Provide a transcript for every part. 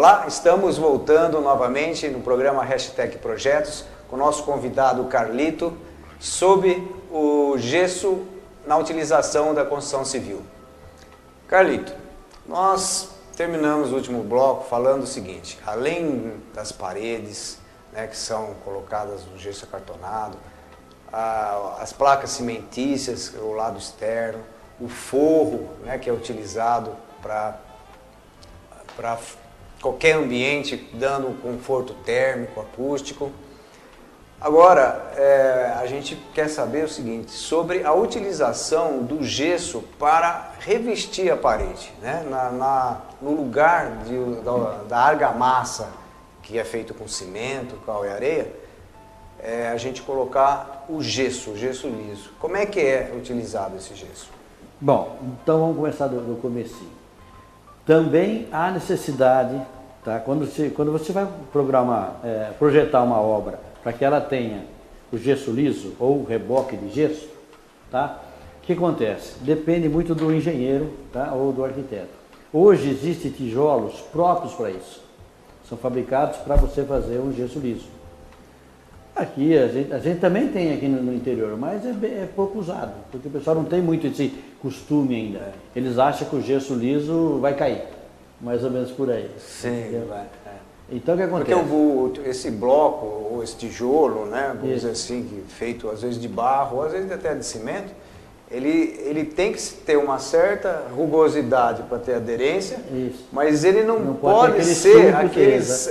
Olá, estamos voltando novamente no programa Hashtag Projetos com o nosso convidado Carlito sobre o gesso na utilização da construção civil. Carlito, nós terminamos o último bloco falando o seguinte: além das paredes, né, que são colocadas no gesso acartonado, as placas cimentícias, o lado externo, o forro, né, que é utilizado para qualquer ambiente, dando um conforto térmico, acústico. Agora, a gente quer saber o seguinte, sobre a utilização do gesso para revestir a parede, né? No lugar da argamassa, que é feito com cimento, cal e areia, a gente colocar o gesso liso. Como é que é utilizado esse gesso? Bom, então vamos começar do comecinho. Também há necessidade, tá? Quando você vai projetar uma obra para que ela tenha o gesso liso ou o reboque de gesso, tá? O que acontece? Depende muito do engenheiro, tá? Ou do arquiteto. Hoje existem tijolos próprios para isso. São fabricados para você fazer um gesso liso. Aqui, a gente também tem aqui no interior, mas é pouco usado, porque o pessoal não tem muito esse costume ainda. Eles acham que o gesso liso vai cair, mais ou menos por aí. Sim, vai. Então o que acontece? Porque esse bloco, ou esse tijolo, né, vamos dizer assim, feito às vezes de barro, ou às vezes até de cimento, ele tem que ter uma certa rugosidade para ter aderência, isso, mas ele não pode ser aqueles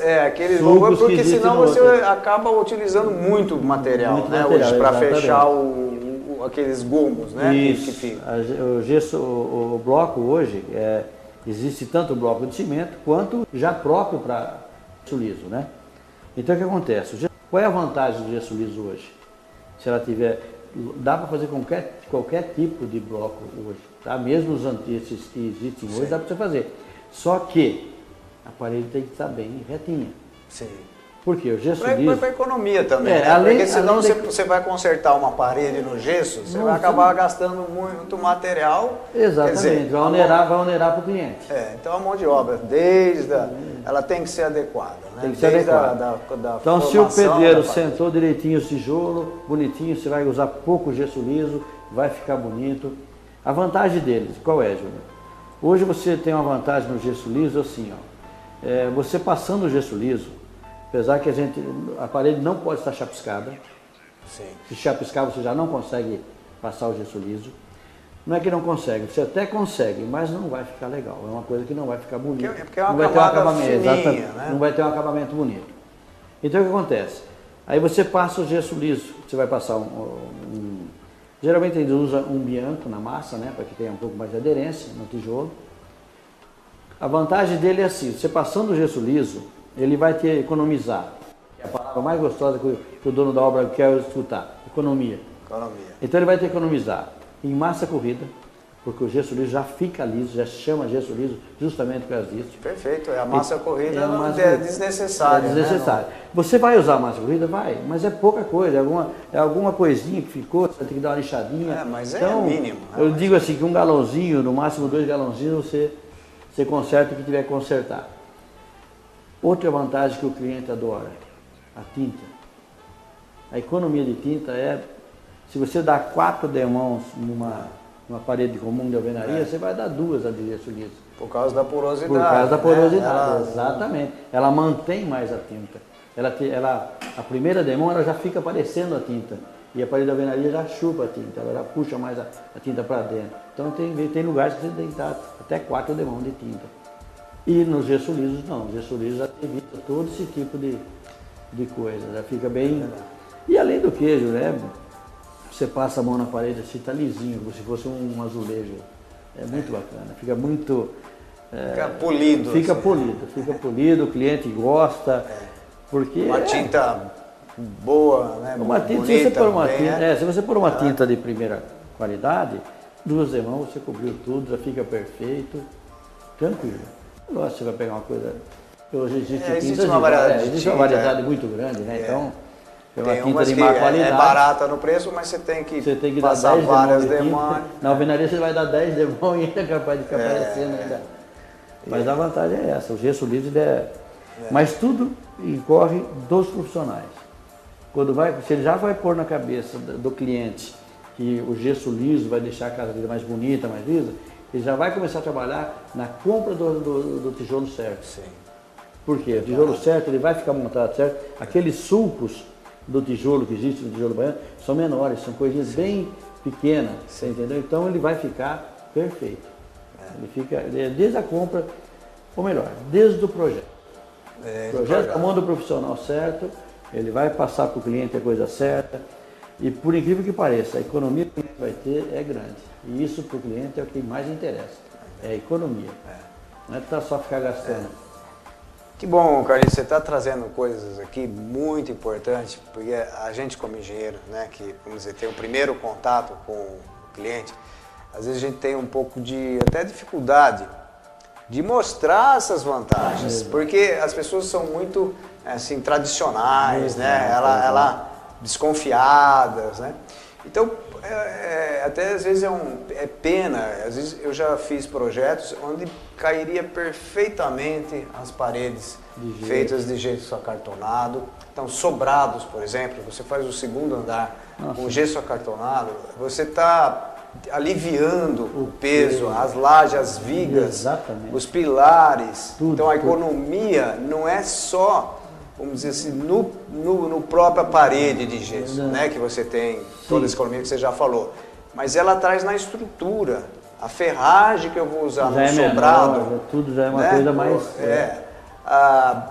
porque senão você acaba utilizando muito material, né, hoje para fechar aqueles gomos, né, isso. Que fica. O gesso, o bloco hoje, existe tanto o bloco de cimento quanto já próprio para gesso liso, né? Então o que acontece? Qual é a vantagem do gesso liso hoje? Se ela tiver, dá para fazer qualquer tipo de bloco hoje, tá? Mesmo os antigos que existem hoje, dá para você fazer. Só que a parede tem que estar bem retinha. Sim. Por quê? O gesso liso... Para economia também, né? Porque senão você vai consertar uma parede no gesso, você vai acabar gastando muito material. Exatamente, dizer, vai onerar para o cliente. Então a mão de obra, ela tem que ser adequada, né? Tem que ser adequada. Então se o pedreiro sentou direitinho o tijolo, bonitinho, você vai usar pouco gesso liso, vai ficar bonito. A vantagem deles, qual é, Júnior? Hoje você tem uma vantagem no gesso liso assim, ó. Você passando o gesso liso, apesar que a parede não pode estar chapiscada. Sim. Se chapiscar você já não consegue passar o gesso liso. Não é que não consegue, você até consegue, mas não vai ficar legal. É uma coisa que não vai ficar bonita. Porque é uma camada fininha, né? Não vai ter um acabamento bonito. Então o que acontece? Aí você passa o gesso liso, você vai passar geralmente eles usam um bianco na massa, né, para que tenha um pouco mais de aderência no tijolo. A vantagem dele é assim, você passando o gesso liso, ele vai te economizar. É a palavra mais gostosa que o dono da obra quer escutar. Economia. Então ele vai te economizar em massa corrida, porque o gesso liso já fica liso, já se chama gesso liso justamente por causa disso. Perfeito, a massa corrida é desnecessária. É desnecessária. Né? Você vai usar a massa corrida? Vai, mas é pouca coisa, é alguma coisinha que ficou, você tem que dar uma lixadinha. Mas então, é mínimo. Eu digo assim, que um galãozinho, no máximo 2 galãozinhos, você conserta o que tiver que consertar. Outra vantagem que o cliente adora, a tinta. A economia de tinta se você dá 4 demãos numa parede comum de alvenaria, você vai dar 2 de gesso liso. Por causa da porosidade. Por causa da porosidade, exatamente. Ela mantém mais a tinta. A primeira demão ela já fica parecendo a tinta. E a parede de alvenaria já chupa a tinta, ela já puxa mais a tinta para dentro. Então tem lugares que você tem que dar até 4 demãos de tinta. E nos gesso lisos não, o gesso liso já evita todo esse tipo de coisa, já fica bem... E além do queijo, né, você passa a mão na parede assim, tá lisinho, como se fosse um azulejo, é muito bacana, fica muito... Fica polido. Fica polido, o cliente gosta, porque... Uma tinta boa, né, bonita, se você pôr uma tinta de primeira qualidade, 2 demãos você cobriu tudo, já fica perfeito, tranquilo. Lógico, você vai pegar uma coisa... Hoje existe uma variedade muito grande, né? Então, é uma tinta de má qualidade. É barata no preço, mas você tem que passar várias demãos. Na alvenaria você vai dar 10 demãos e ainda é capaz de ficar parecendo ainda. Mas a vantagem é essa, o gesso liso Mas tudo incorre dos profissionais. Se ele já vai pôr na cabeça do cliente que o gesso liso vai deixar a casa dele mais bonita, mais lisa, ele já vai começar a trabalhar na compra do tijolo certo. Sim. Por quê? O tijolo certo, ele vai ficar montado certo. Aqueles sulcos do tijolo que existe no tijolo baiano são menores, são coisinhas bem pequenas, você entendeu? Então ele vai ficar perfeito. Ele fica desde a compra, ou melhor, desde o projeto. O projeto na mão do profissional certo, ele vai passar para o cliente a coisa certa. E por incrível que pareça, a economia que o cliente vai ter é grande. E isso para o cliente é o que mais interessa, é a economia. Não é só ficar gastando. Que bom, Carlinhos, você está trazendo coisas aqui muito importantes, porque a gente como engenheiro, né, que, vamos dizer, tem o primeiro contato com o cliente, às vezes a gente tem um pouco de até dificuldade de mostrar essas vantagens, porque as pessoas são muito assim tradicionais, né? Ela desconfiadas, né? Então até às vezes é pena, às vezes eu já fiz projetos onde cairia perfeitamente as paredes feitas de gesso acartonado, então sobrados, por exemplo, você faz o segundo andar com gesso acartonado, você está aliviando o peso, as lajes, as vigas, os pilares. Então a economia não é só, vamos dizer assim, no própria parede de gesso, né, que você tem toda essa economia que você já falou, mas ela traz na estrutura, a ferragem que eu vou usar no sobrado. Menor, tudo já é uma coisa mais...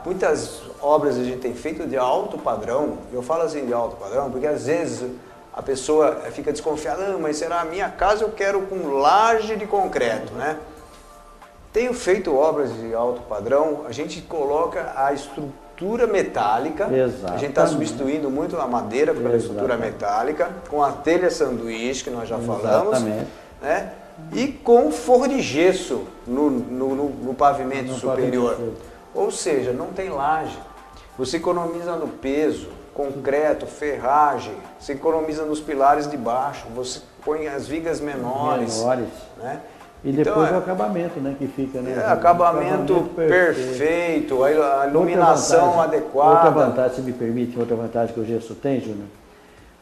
muitas obras a gente tem feito de alto padrão, eu falo assim de alto padrão, porque às vezes a pessoa fica desconfiada, mas será a minha casa eu quero com laje de concreto, né? Tenho feito obras de alto padrão, a gente coloca a estrutura metálica, a gente está substituindo muito a madeira pela estrutura metálica, com a telha sanduíche, que nós já falamos, né? E com forro de gesso no pavimento superior. Ou seja, não tem laje. Você economiza no peso, concreto, ferragem, você economiza nos pilares de baixo, você põe as vigas menores. Né? E depois então, o acabamento, né, que fica, né? Acabamento perfeito, a iluminação adequada. Outra vantagem, se me permite, outra vantagem que o gesso tem, Júnior,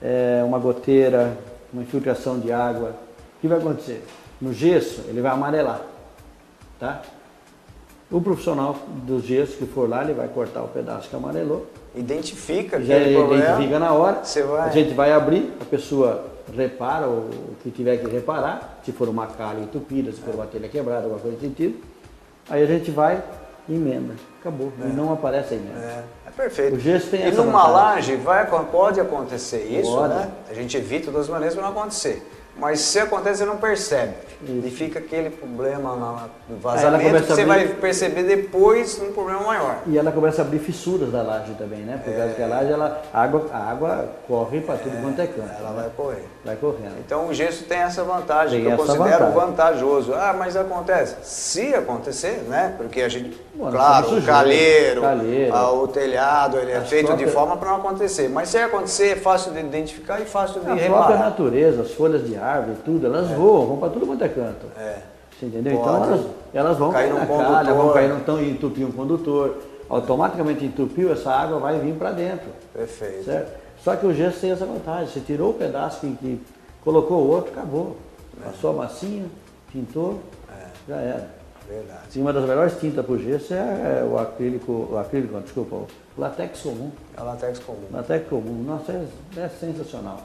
é uma goteira, uma infiltração de água. O que vai acontecer? No gesso, ele vai amarelar, tá? O profissional do gesso que for lá, ele vai cortar o pedaço que amarelou. Identifica aquele problema. Identifica na hora. A gente vai abrir, a pessoa repara o que tiver que reparar, se for uma calha entupida, se for uma telha quebrada, alguma coisa do sentido. Aí a gente vai e emenda. Acabou. E não aparece a emenda. É perfeito. O gesso tem essa vantagem. Numa laje pode acontecer isso, né? A gente evita das maneiras para não acontecer. Mas se acontece, você não percebe. Isso. E fica aquele problema no vazamento que você vai perceber depois um problema maior. E ela começa a abrir fissuras da laje também, né? Por causa que a laje, a água corre para tudo quanto é canto. Ela vai correr. Vai correndo. Então o gesso tem essa vantagem, que eu considero vantajoso. Ah, mas acontece. Se acontecer, né? Porque a gente, claro, o calheiro, o telhado, ele é feito de forma para não acontecer. Mas se acontecer, é fácil de identificar e fácil de reparar. A própria natureza, as folhas de árvore, tudo, elas voam, vão para tudo quanto é canto. Você entendeu? Então elas vão cair na calha, vão cair e entupir um condutor. Automaticamente entupiu, essa água vai vir para dentro. Perfeito. Certo? Só que o gesso tem essa vantagem. Você tirou o pedaço que colocou o outro, acabou. Passou a massinha, pintou, já era. Verdade. E uma das melhores tintas para o gesso é o o latex comum. É o latex comum. Latex comum. Nossa, é sensacional.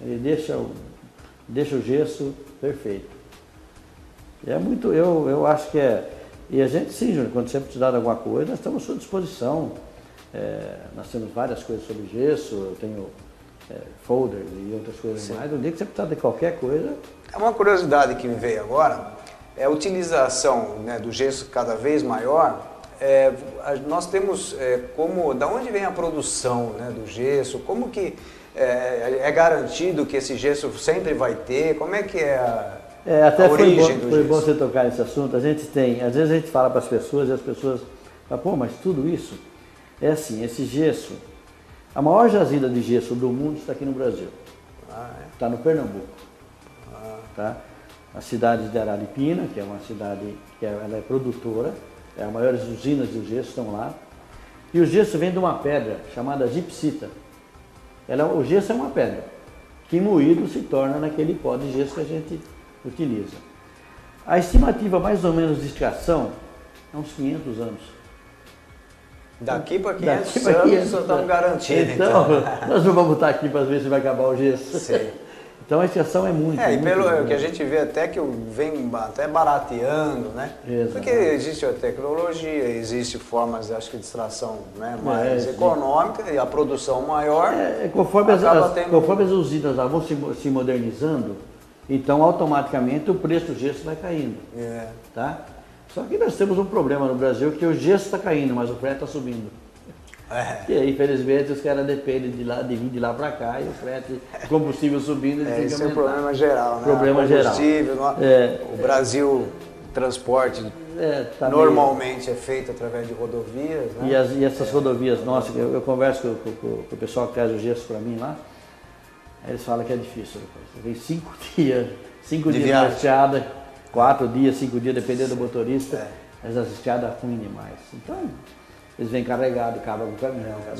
Ele deixa o gesso perfeito. E é muito, eu acho que e a gente sim, Júnior, quando você precisar de alguma coisa, nós estamos à sua disposição. Nós temos várias coisas sobre gesso, eu tenho folders e outras coisas mais. No dia que você precisar de qualquer coisa... Uma curiosidade que me veio agora é a utilização, né, do gesso cada vez maior. Nós temos da onde vem a produção, né, do gesso, como que é garantido que esse gesso sempre vai ter, como é que é a origem do gesso? Foi bom você tocar nesse assunto. Às vezes a gente fala para as pessoas e as pessoas falam, pô, mas tudo isso é assim, esse gesso, a maior jazida de gesso do mundo está aqui no Brasil, está no Pernambuco. Tá? a cidade de Araripina, que é uma cidade que ela é produtora, as maiores usinas de gesso estão lá. E o gesso vem de uma pedra chamada gipsita. O gesso é uma pedra, que moído se torna naquele pó de gesso que a gente utiliza. A estimativa mais ou menos de extração é uns 500 anos. Daqui para 500 anos só estamos garantidos. Então, nós não vamos estar aqui para ver se vai acabar o gesso. Sim. Então a extração é muito. E pelo que a gente vê até que vem até barateando, né? Exato. Porque existe a tecnologia, existe formas, acho que de extração, né, mais econômica e a produção maior. Conforme as usinas lá vão se modernizando, então automaticamente o preço do gesso vai caindo. Tá? Só que nós temos um problema no Brasil que o gesso está caindo, mas o frete está subindo. E aí, infelizmente, os caras dependem de vir de lá para cá e o frete, o combustível subindo. Esse é um problema geral, né? Problema geral. O Brasil, transporte, normalmente é feito através de rodovias. Né? E essas rodovias nossas, eu converso com o pessoal que traz o gesso para mim lá, aí eles falam que é difícil depois. Vem 5 dias na estrada, 4 dias, 5 dias, dependendo do motorista, mas as estradas ruins demais. Então, eles vêm carregados, acabam com o caminhão. É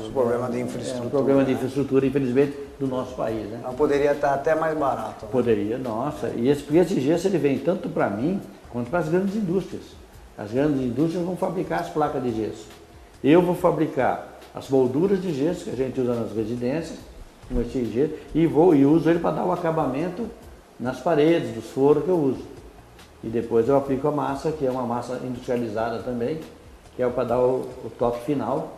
um problema de infraestrutura. É um problema de infraestrutura, infelizmente, do nosso país. Né? Não poderia estar até mais barato. Né? Poderia, nossa. E esse gesso ele vem tanto para mim quanto para as grandes indústrias. As grandes indústrias vão fabricar as placas de gesso. Eu vou fabricar as molduras de gesso que a gente usa nas residências, com esse gesso, e uso ele para dar o acabamento nas paredes, dos forros que eu uso. E depois eu aplico a massa, que é uma massa industrializada também, que é para dar o toque final.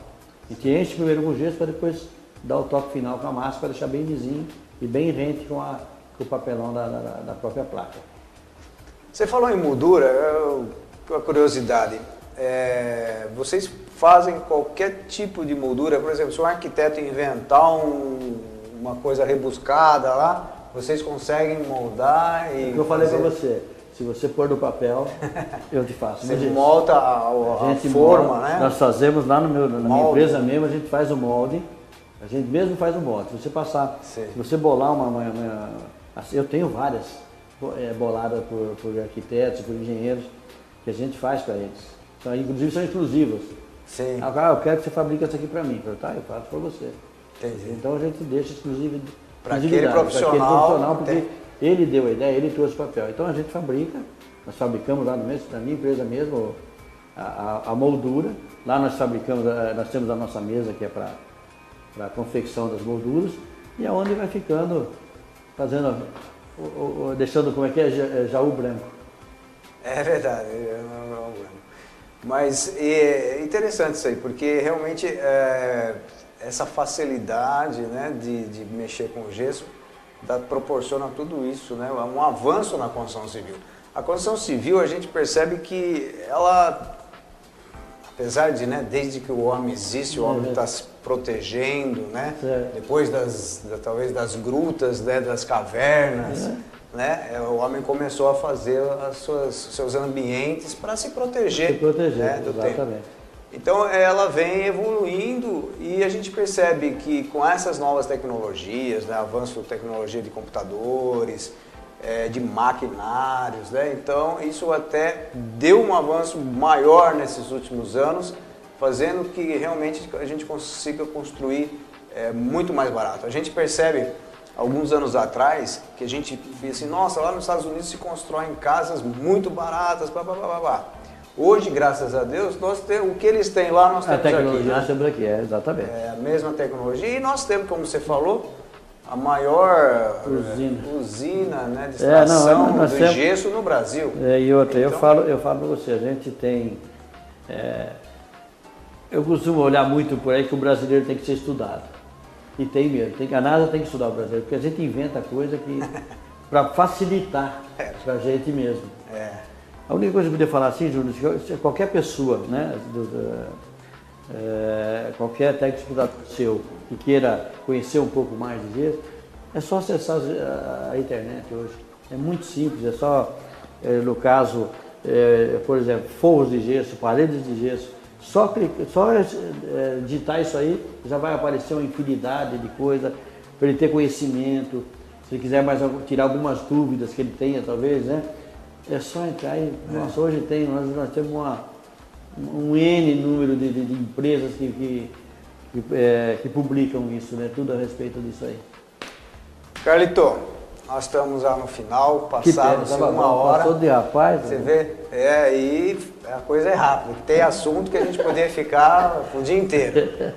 A gente enche primeiro com gesso para depois dar o toque final com a massa, para deixar bem lisinho e bem rente com o papelão da própria placa. Você falou em moldura, uma curiosidade. Vocês fazem qualquer tipo de moldura? Por exemplo, se um arquiteto inventar uma coisa rebuscada lá, vocês conseguem moldar e... Eu falei para você. Se você pôr no papel, eu te faço. Você molda a forma, né? Nós fazemos lá na minha empresa mesmo, a gente faz o molde. A gente mesmo faz o molde. Se você passar, se você bolar eu tenho várias boladas por arquitetos, por engenheiros, que a gente faz para eles. Então, inclusive são exclusivas. Sim. Eu quero que você fabrique isso aqui para mim. Eu faço para você. Entendi. Então a gente deixa exclusivo para aquele profissional, porque ele deu a ideia, ele trouxe o papel. Então a gente fabrica, nós fabricamos lá na minha empresa mesmo a moldura. Lá nós fabricamos, nós temos a nossa mesa que é para a confecção das molduras, e é onde vai ficando, deixando como é que é, jaú branco. É verdade, é jaú branco. Mas é interessante isso aí, porque realmente essa facilidade, né, de mexer com o gesso proporciona tudo isso, né, um avanço na construção civil. A construção civil, a gente percebe que ela, apesar de, né, desde que o homem existe, o homem está se protegendo, né, depois talvez das grutas, né, das cavernas, né, o homem começou a fazer seus ambientes para se proteger, né, do tempo. Então ela vem evoluindo e a gente percebe que com essas novas tecnologias, né, avanço de tecnologia de computadores, de maquinários, né, então isso até deu um avanço maior nesses últimos anos, fazendo que realmente a gente consiga construir muito mais barato. A gente percebe alguns anos atrás que a gente fez assim, nossa, lá nos Estados Unidos se constroem casas muito baratas, Hoje, graças a Deus, nós temos, o que eles têm lá, nós temos aqui. A tecnologia nós temos aqui, exatamente. É a mesma tecnologia e nós temos, como você falou, a maior usina, né, de extração do gesso no Brasil. E outra, então, eu falo para você, a gente tem... eu costumo olhar muito por aí que o brasileiro tem que ser estudado. E tem mesmo, a NASA tem que estudar o brasileiro, porque a gente inventa coisa que para facilitar para a gente mesmo. A única coisa que eu podia falar assim, Júnior, se qualquer pessoa, né, qualquer técnico seu que queira conhecer um pouco mais de gesso, é só acessar a internet hoje. É muito simples, é só, no caso, por exemplo, forros de gesso, paredes de gesso, só digitar isso aí, já vai aparecer uma infinidade de coisas para ele ter conhecimento. Se quiser tirar algumas dúvidas que ele tenha, talvez, né? É só entrar aí. Nossa, hoje nós temos um N número de empresas que publicam isso, né? Tudo a respeito disso aí. Carlito, nós estamos já no final, passamos uma hora. Passou de rapaz. Você vê? E a coisa é rápida. Tem assunto que a gente poderia ficar o dia inteiro.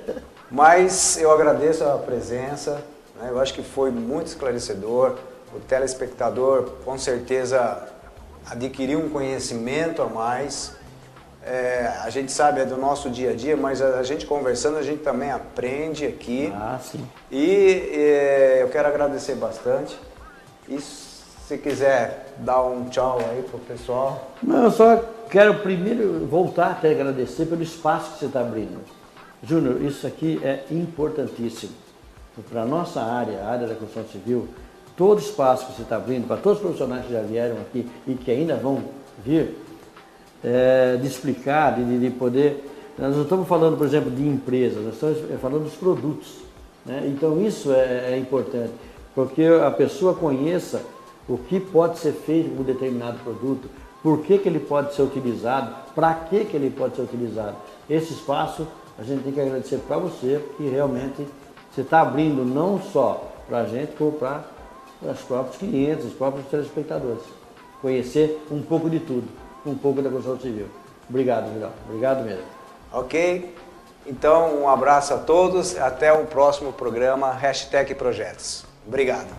Mas eu agradeço a presença, né? Eu acho que foi muito esclarecedor. O telespectador, com certeza, adquiriu um conhecimento a mais. A gente sabe, é do nosso dia a dia, mas a gente conversando, a gente também aprende aqui. Ah, sim. E eu quero agradecer bastante. E se quiser dar um tchau aí pro pessoal. Não, eu só quero primeiro voltar até agradecer pelo espaço que você está abrindo. Júnior, isso aqui é importantíssimo. Para a nossa área, a área da construção civil, todo espaço que você está abrindo, para todos os profissionais que já vieram aqui e que ainda vão vir, de explicar, de poder... Nós não estamos falando, por exemplo, de empresas, nós estamos falando dos produtos, né? Então isso é importante, porque a pessoa conheça o que pode ser feito com um determinado produto, por que ele pode ser utilizado, para que ele pode ser utilizado. Esse espaço a gente tem que agradecer para você, porque realmente você está abrindo não só para a gente, como para os próprios clientes, os próprios telespectadores. Conhecer um pouco de tudo, um pouco da construção civil. Obrigado, Vidal. Obrigado mesmo. Ok? Então, um abraço a todos. Até o próximo programa #Projetos. Obrigado.